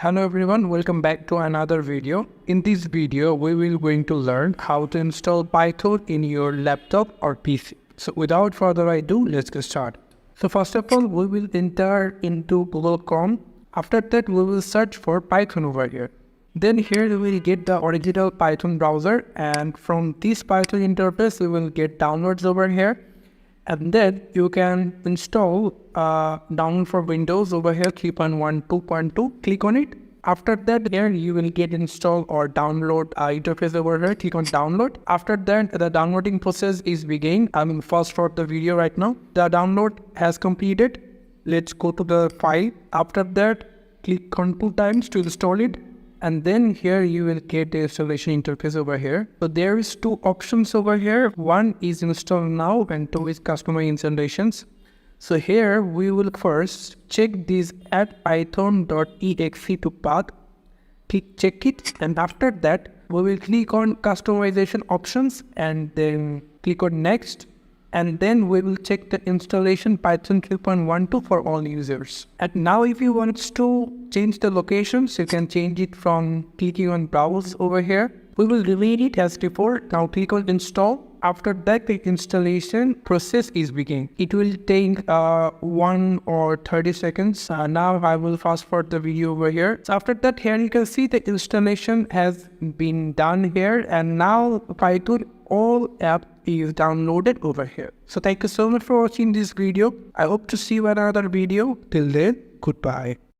Hello everyone, welcome back to another video. In this video, we will going to learn how to install Python in your laptop or PC. So without further ado, let's get started. So first of all, we will enter into Google Chrome. After that, we will search for Python over here. Then here we will get the original Python browser, and from this Python interface, we will get downloads over here. And then you can install download for Windows over here 3.1 2.2. Click on it. After that, here you will get install or download interface over here. Click on download. After that, the downloading process is beginning. I'm fast forward the video right now. The download has completed. Let's go to the file. After that, click on 2 times to install it. And then here you will get the installation interface over here. So there is 2 options over here. One is install now and 2 is customer installations. So here we will first check this add python.exe to path. Check it, and after that we will click on customization options and then click on next. And then we will check the installation Python 3.12 for all users. And now if you want to change the locations, you can change it from clicking on browse over here. We will remain it as before. Now click on install. After that, the installation process is beginning. It will take 1 or 30 seconds. Now I will fast forward the video over here. So after that, here you can see the installation has been done here, and now Python all app is downloaded over here. So thank you so much for watching this video. I hope to see you in another video. Till then, goodbye.